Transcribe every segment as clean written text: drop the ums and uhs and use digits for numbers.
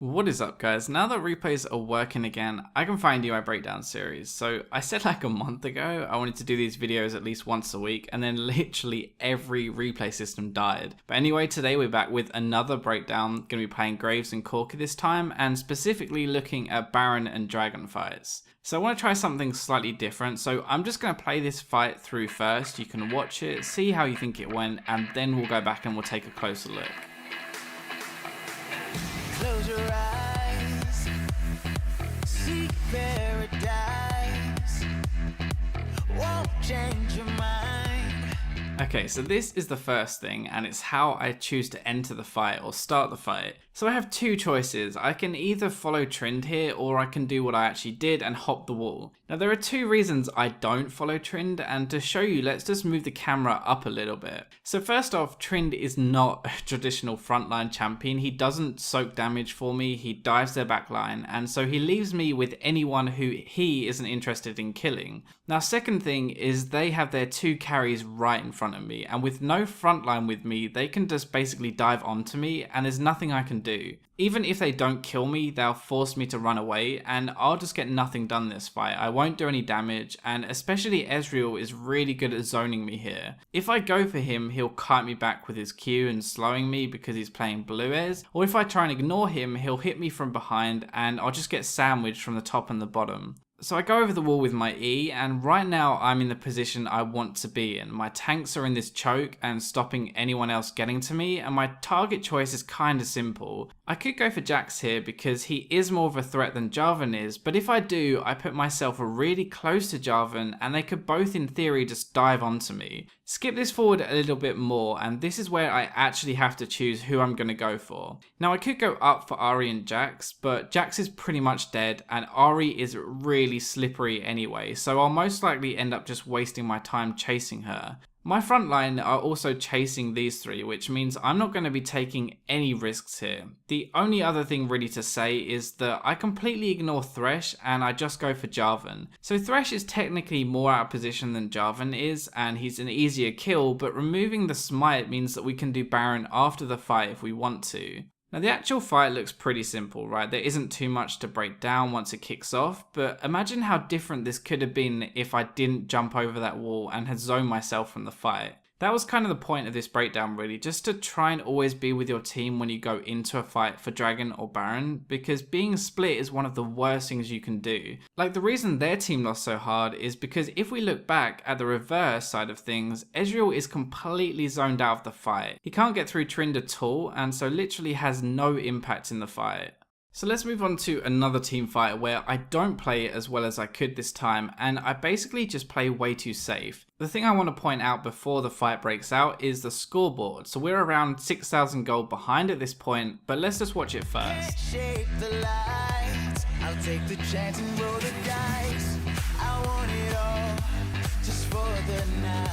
What is up, guys? Now that replays are working again, I can finally do my breakdown series. So I said like a month ago I wanted to do these videos at least once a week, and then literally every replay system died. But anyway, today we're back with another breakdown. Gonna be playing Graves and Corki this time, and specifically looking at Baron and Dragon fights. So I want to try something slightly different, so I'm just going to play this fight through first. You can watch it, see how you think it went, and then we'll go back and we'll take a closer look. Close your eyes, seek paradise, won't change your mind. Okay, so this is the first thing, and it's how I choose to enter the fight or start the fight. So I have two choices. I can either follow trend here, or I can do what I actually did and hop the wall. Now there are two reasons I don't follow trend, and to show you, let's just move the camera up a little bit. So first off, Trend is not a traditional frontline champion. He doesn't soak damage for me, he dives their backline, and so he leaves me with anyone who he isn't interested in killing. Now second thing is they have their two carries right in front of me, and with no frontline with me, they can just basically dive onto me and there's nothing I can do. Even if they don't kill me, they'll force me to run away and I'll just get nothing done this fight. I won't do any damage, and especially Ezreal is really good at zoning me here. If I go for him, he'll kite me back with his Q and slowing me because he's playing blue Ez, or if I try and ignore him, he'll hit me from behind and I'll just get sandwiched from the top and the bottom. So I go over the wall with my E, and right now I'm in the position I want to be in. My tanks are in this choke and stopping anyone else getting to me, and my target choice is kinda simple. I could go for Jax here because he is more of a threat than Jarvan is, but if I do, I put myself really close to Jarvan and they could both in theory just dive onto me. Skip this forward a little bit more, and this is where I actually have to choose who I'm going to go for. Now I could go up for Ahri and Jax, but Jax is pretty much dead and Ahri is really slippery anyway, so I'll most likely end up just wasting my time chasing her. My front line are also chasing these three, which means I'm not going to be taking any risks here. The only other thing really to say is that I completely ignore Thresh and I just go for Jarvan. So Thresh is technically more out of position than Jarvan is, and he's an easier kill, but removing the smite means that we can do Baron after the fight if we want to. Now the actual fight looks pretty simple, right? There isn't too much to break down once it kicks off, but imagine how different this could have been if I didn't jump over that wall and had zoned myself from the fight. That was kind of the point of this breakdown really, just to try and always be with your team when you go into a fight for Dragon or Baron, because being split is one of the worst things you can do. Like the reason their team lost so hard is because if we look back at the reverse side of things, Ezreal is completely zoned out of the fight. He can't get through Trend at all, and so literally has no impact in the fight. So let's move on to another team fight where I don't play as well as I could this time, and I basically just play way too safe. The thing I want to point out before the fight breaks out is the scoreboard. So we're around 6,000 gold behind at this point, but let's just watch it first. Shape the lights, I'll take the chance and roll the dice. I want it all, just for the night.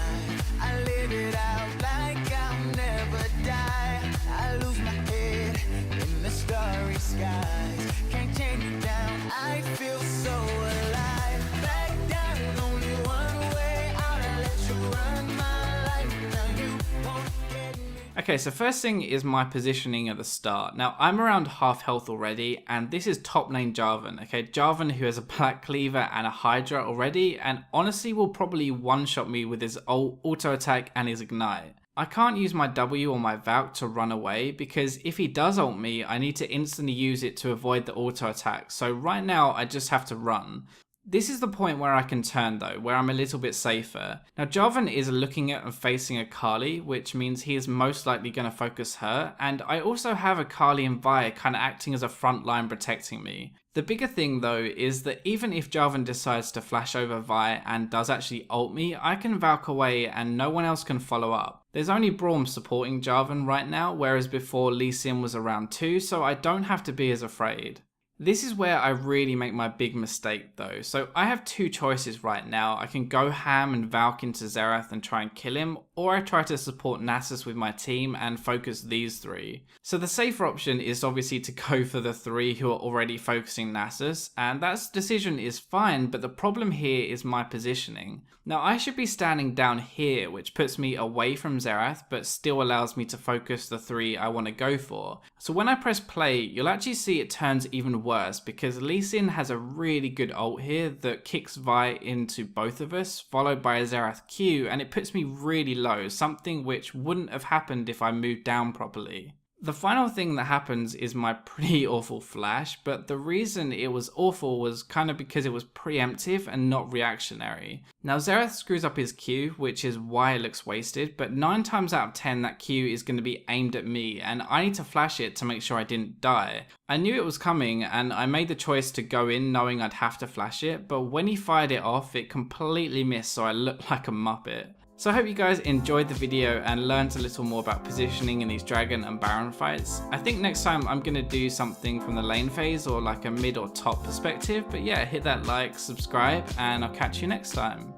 I live it out like I'll never die. I lose my head in the starry skies. Can't tame you down, I feel so alive. Back down, only one way out. I let you run my life, now you won't get me. Okay, so first thing is my positioning at the start. Now, I'm around half health already, and this is top lane Jarvan. Okay, Jarvan who has a Black Cleaver and a Hydra already, and honestly will probably one-shot me with his auto attack and his ignite. I can't use my W or my Valk to run away, because if he does ult me, I need to instantly use it to avoid the auto attack. So right now, I just have to run. This is the point where I can turn though, where I'm a little bit safer. Now Jarvan is looking at and facing a Kali, which means he is most likely going to focus her, and I also have a Kali and Vi kind of acting as a front line protecting me. The bigger thing though is that even if Jarvan decides to flash over Vi and does actually ult me, I can Valk away and no one else can follow up. There's only Braum supporting Jarvan right now, whereas before Lee Sin was around too, so I don't have to be as afraid. This is where I really make my big mistake though. So I have two choices right now. I can go ham and Valk into Xerath and try and kill him, or I try to support Nasus with my team and focus these 3. So the safer option is obviously to go for the 3 who are already focusing Nasus, and that decision is fine, but the problem here is my positioning. Now I should be standing down here, which puts me away from Xerath, but still allows me to focus the 3 I want to go for. So when I press play, you'll actually see it turns even worse, because Sin has a really good ult here that kicks Vi into both of us, followed by a Xerath Q, and it puts me really low, something which wouldn't have happened if I moved down properly. The final thing that happens is my pretty awful flash, but the reason it was awful was kind of because it was preemptive and not reactionary. Now Xerath screws up his Q, which is why it looks wasted, but 9 times out of 10 that Q is going to be aimed at me, and I need to flash it to make sure I didn't die. I knew it was coming, and I made the choice to go in knowing I'd have to flash it, but when he fired it off, it completely missed, so I looked like a muppet. So I hope you guys enjoyed the video and learned a little more about positioning in these Dragon and Baron fights. I think next time I'm going to do something from the lane phase or like a mid or top perspective, but yeah, hit that like, subscribe, and I'll catch you next time.